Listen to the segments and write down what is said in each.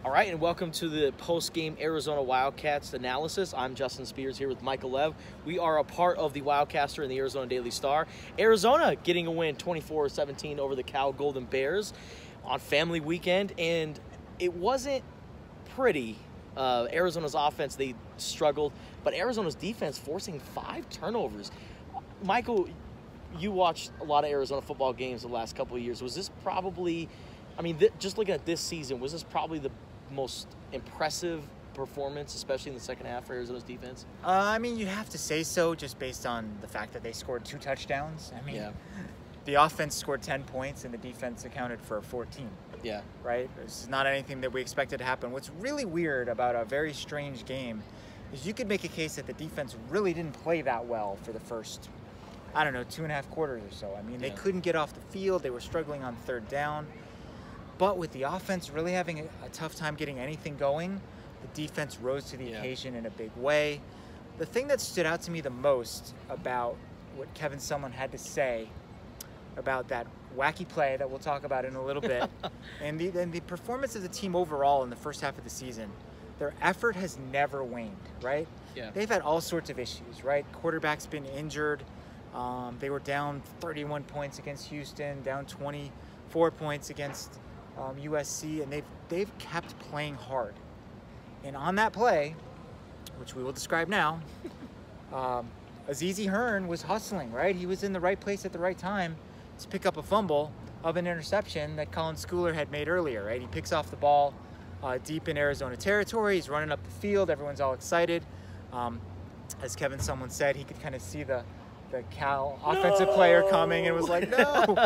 All right, and welcome to the post-game Arizona Wildcats analysis. I'm Justin Spears here with Michael Lev. We are a part of the Wildcaster and the Arizona Daily Star. Arizona getting a win 24-17 over the Cal Golden Bears on family weekend, and it wasn't pretty. Arizona's offense, they struggled, but Arizona's defense forcing 5 turnovers. Michael, you watched a lot of Arizona football games the last couple of years. Was this probably, just looking at this season, was this probably the most impressive performance, especially in the second half for Arizona's defense? You have to say so just based on the fact that they scored 2 touchdowns. The offense scored 10 points and the defense accounted for 14. Yeah. Right? This is not anything that we expected to happen. What's really weird about a very strange game is you could make a case that the defense really didn't play that well for the first, 2.5 quarters or so. They couldn't get off the field. They were struggling on third down. But with the offense really having a tough time getting anything going, the defense rose to the occasion in a big way. The thing that stood out to me the most about what Kevin Sumlin had to say about that wacky play that we'll talk about in a little bit, and the performance of the team overall in the first half of the season, their effort has never waned, right? Yeah. They've had all sorts of issues, right? Quarterback's been injured. They were down 31 points against Houston, down 24 points against USC, and they've kept playing hard. And on that play, which we will describe now, Azizi Hearn was hustling, right? He was in the right place at the right time to pick up a fumble of an interception that Colin Schooler had made earlier, right? He picks off the ball deep in Arizona territory. He's running up the field. Everyone's all excited. As Kevin Sumlin said, he could kind of see the Cal offensive player coming and was like, no!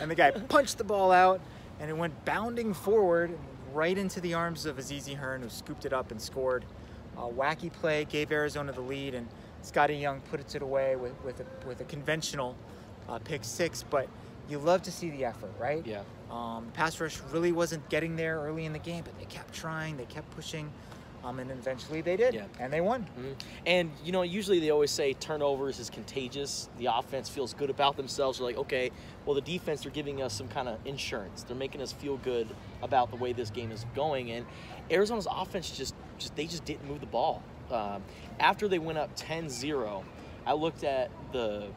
And the guy punched the ball out, and it went bounding forward right into the arms of Azizi Hearn, who scooped it up and scored. A wacky play gave Arizona the lead, and Scotty Young puts it away with a conventional pick 6. But you love to see the effort, right? Yeah. Pass rush really wasn't getting there early in the game, but they kept trying, they kept pushing. And eventually they did, and they won. Mm-hmm. And, usually they always say turnovers is contagious. The offense feels good about themselves. They're like, okay, well, the defense, they're giving us some kind of insurance. They're making us feel good about the way this game is going. And Arizona's offense just didn't move the ball. After they went up 10-0, I looked at the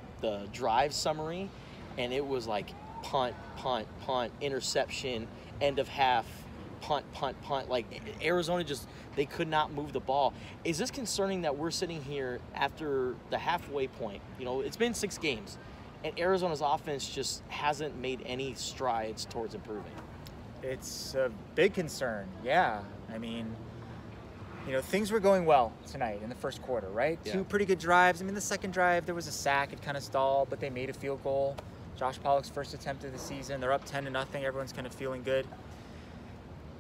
drive summary, and it was like punt, punt, punt, interception, end of half, punt, punt, punt. Like Arizona they could not move the ball. Is this concerning that we're sitting here after the halfway point? It's been 6 games, and Arizona's offense just hasn't made any strides towards improving. It's a big concern, yeah. Things were going well tonight in the first quarter, right? Yeah. 2 pretty good drives. The second drive, there was a sack. It kind of stalled, but they made a field goal. Josh Pollock's first attempt of the season. They're up 10-0. Everyone's kind of feeling good.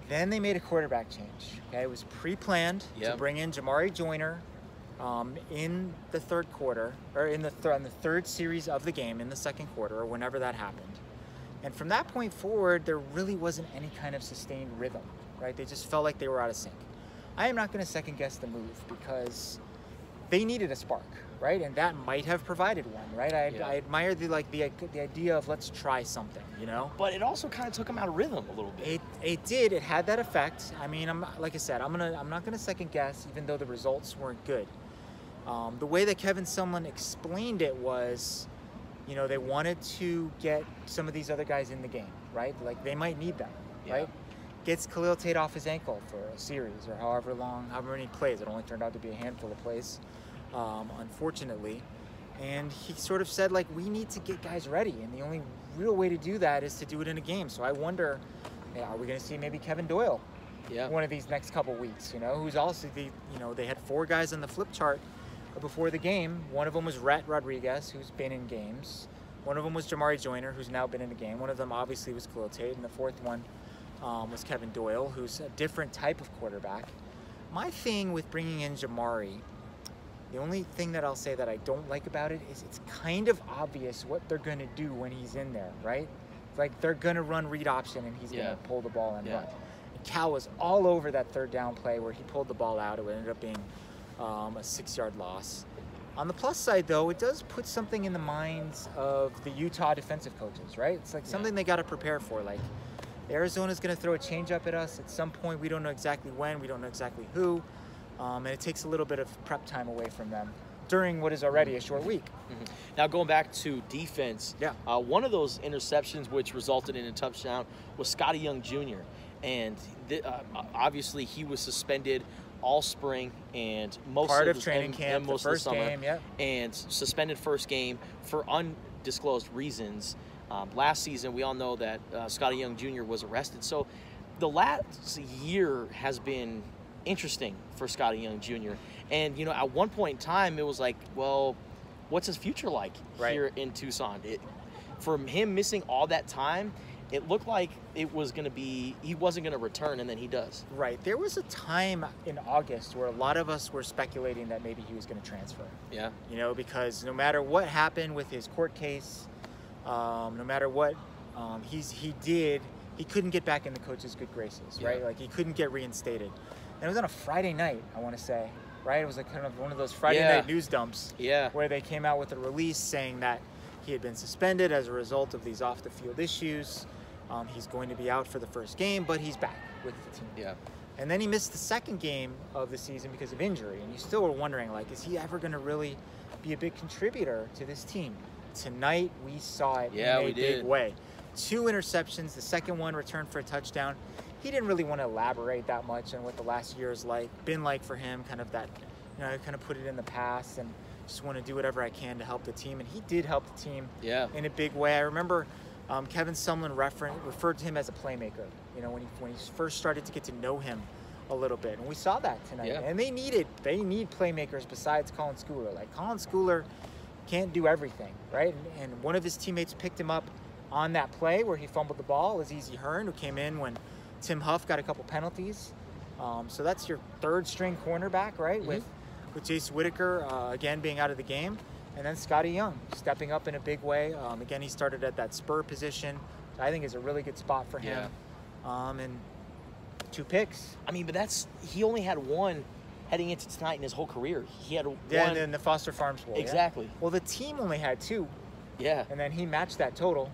Then they made a quarterback change. Okay, it was pre-planned to bring in Jamari Joyner in the third quarter, or on the third series of the game in the second quarter, or whenever that happened. And from that point forward, there really wasn't any kind of sustained rhythm, right? They just felt like they were out of sync. I am not going to second guess the move because they needed a spark, right? And that might have provided one, right? I admire the idea of let's try something, But it also kind of took them out of rhythm a little bit. It did. It had that effect. Like I said, I'm not gonna second guess, even though the results weren't good. The way that Kevin Sumlin explained it was, they wanted to get some of these other guys in the game, right? Like they might need them, right? Gets Khalil Tate off his ankle for a series or however many plays. It only turned out to be a handful of plays, unfortunately. And he sort of said, like, we need to get guys ready. And the only real way to do that is to do it in a game. So I wonder, are we going to see maybe Kevin Doyle one of these next couple weeks, who's also they had 4 guys on the flip chart before the game. One of them was Rhett Rodriguez, who's been in games. One of them was Jamari Joyner, who's now been in the game. One of them obviously was Khalil Tate. And the fourth one was Kevin Doyle, who's a different type of quarterback. My thing with bringing in Jamari, the only thing that I'll say that I don't like about it is it's kind of obvious what they're going to do when he's in there, right? It's like they're going to run read option and he's going to pull the ball and run. And Cal was all over that third down play where he pulled the ball out. It ended up being a 6-yard loss. On the plus side, though, it does put something in the minds of the Utah defensive coaches, right? It's like something they got to prepare for. Like, Arizona's going to throw a changeup at us at some point. We don't know exactly when. We don't know exactly who. And it takes a little bit of prep time away from them during what is already a short week. Now, going back to defense, Yeah. One of those interceptions which resulted in a touchdown was Scotty Young Jr. And obviously he was suspended all spring and most Part of of training camp, most the of the first summer, game, yeah. and suspended first game for undisclosed reasons. Last season, we all know that Scotty Young Jr. was arrested. So the last year has been interesting for Scotty Young Jr. And, at one point in time, it was like, well, what's his future like here in Tucson? For him missing all that time, it looked like it was going to be, he wasn't going to return, and then he does. Right. There was a time in August where a lot of us were speculating that maybe he was going to transfer. Yeah. Because no matter what happened with his court case, no matter what he did, he couldn't get back in the coach's good graces, right? Like, he couldn't get reinstated. And it was on a Friday night, I want to say, right? It was like kind of one of those Friday night news dumps where they came out with a release saying that he had been suspended as a result of these off-the-field issues. He's going to be out for the first game, but he's back with the team. Yeah. And then he missed the second game of the season because of injury. And you still were wondering, like, is he ever going to really be a big contributor to this team? Tonight, we saw it in a big way. 2 interceptions. The second one returned for a touchdown. He didn't really want to elaborate that much on what the last year has been like for him, kind of that, I kind of put it in the past and just want to do whatever I can to help the team. And he did help the team in a big way. I remember Kevin Sumlin referred to him as a playmaker, when he first started to get to know him a little bit. And we saw that tonight. Yeah. And they need playmakers besides Colin Schooler. Like, Colin Schooler can't do everything, right? And one of his teammates picked him up on that play where he fumbled the ball, Azizi Hearn, who came in when Tim Huff got a couple penalties. So that's your third string cornerback, right? With Jace Whitaker, again, being out of the game. And then Scotty Young stepping up in a big way. Again, he started at that spur position. I think is a really good spot for him. And 2 picks. I mean, but he only had one heading into tonight in his whole career. He had one. Yeah, and then the Foster Farms Bowl. Exactly. Yeah? Well, the team only had 2. Yeah. And then he matched that total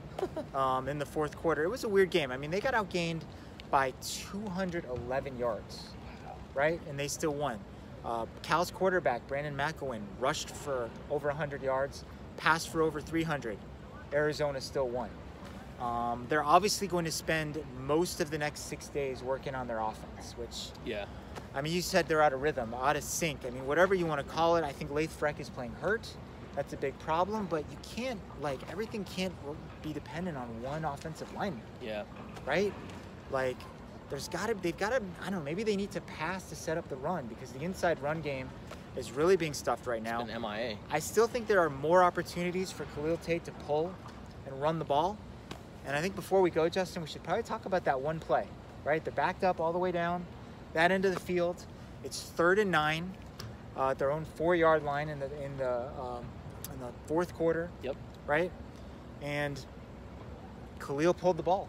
in the fourth quarter. It was a weird game. I mean, they got outgained by 211 yards, right? And they still won. Cal's quarterback, Brandon McElwain, rushed for over 100 yards, passed for over 300. Arizona still won. They're obviously going to spend most of the next 6 days working on their offense, which, I mean, you said they're out of rhythm, out of sync. I mean, whatever you want to call it. I think Laith Freck is playing hurt. That's a big problem, but you can't, everything can't be dependent on one offensive lineman. Yeah. Right? Like, they've got to, I don't know, maybe they need to pass to set up the run, because the inside run game is really being stuffed right now. It's been MIA. I still think there are more opportunities for Khalil Tate to pull and run the ball. And I think before we go, Justin, we should probably talk about that one play, right? They're backed up all the way down that end of the field. It's 3rd and 9 at their own 4-yard line in the fourth quarter. Yep. Right? And Khalil pulled the ball.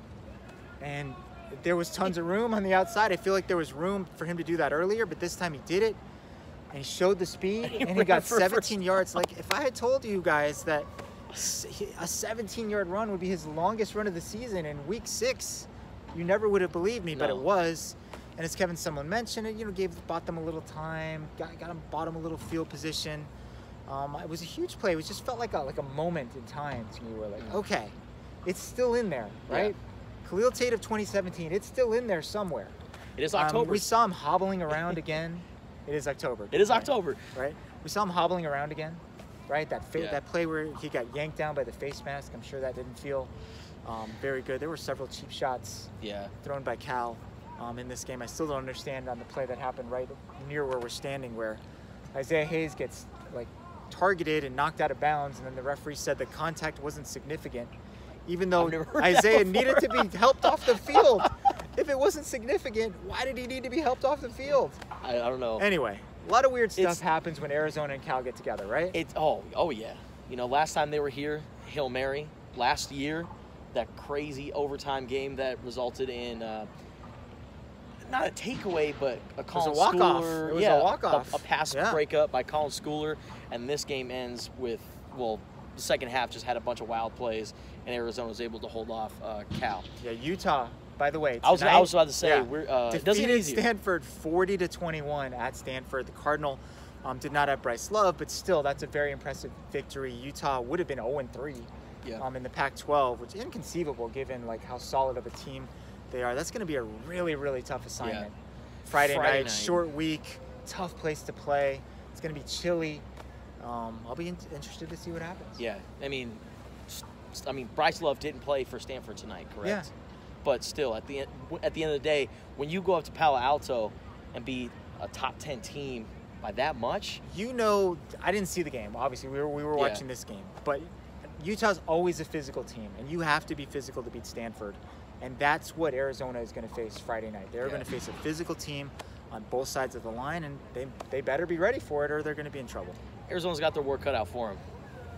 And there was tons of room on the outside. I feel like there was room for him to do that earlier, but this time he did it. And he showed the speed, and he got 17 yards. Like, if I had told you guys that a 17-yard run would be his longest run of the season in week 6, you never would have believed me, but it was. And as Kevin Sumlin mentioned, it bought them a little time, bought them a little field position. It was a huge play. It just felt like a moment in time to me where, like, okay, it's still in there, right? Yeah. Khalil Tate of 2017, it's still in there somewhere. It is October. We saw him hobbling around again. It is October. It is October. Right? We saw him hobbling around again, right? That play where he got yanked down by the face mask, I'm sure that didn't feel very good. There were several cheap shots thrown by Cal in this game. I still don't understand on the play that happened right near where we're standing, where Isaiah Hayes gets, targeted and knocked out of bounds, and then the referee said the contact wasn't significant, even though Isaiah needed to be helped off the field. If it wasn't significant, why did he need to be helped off the field? I don't know. Anyway, a lot of weird stuff happens when Arizona and Cal get together, right? Oh yeah. Last time they were here, Hail Mary. Last year, that crazy overtime game that resulted in not a takeaway, but a Colin Schooler. It was a walk-off. A pass breakup by Colin Schooler, and this game ends with, the second half just had a bunch of wild plays, and Arizona was able to hold off Cal. Yeah, Utah by the way. I was about to say, yeah, it doesn't get defeated easier. Stanford 40-21 at Stanford. The Cardinal did not have Bryce Love, but still, that's a very impressive victory. Utah would have been 0-3 in the Pac-12, which is inconceivable given like how solid of a team they are. That's going to be a really, really tough assignment. Yeah. Friday night, short week, tough place to play. It's going to be chilly. I'll be interested to see what happens. Yeah, I mean, Bryce Love didn't play for Stanford tonight, correct? Yeah. But still, at the end of the day, when you go up to Palo Alto and be a top 10 team by that much, I didn't see the game. Obviously, we were watching this game, but Utah's always a physical team, and you have to be physical to beat Stanford, and that's what Arizona is going to face Friday night. They're going to face a physical team on both sides of the line, and they better be ready for it, or they're going to be in trouble. Arizona's got their work cut out for them.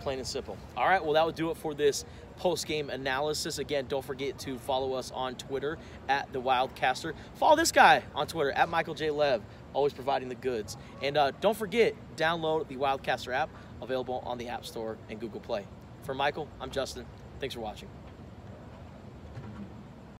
Plain and simple. All right, well, that would do it for this post-game analysis. Again, don't forget to follow us on Twitter at The Wildcaster. Follow this guy on Twitter at Michael J. Lev, always providing the goods. And don't forget, download the Wildcaster app, available on the App Store and Google Play. For Michael, I'm Justin. Thanks for watching.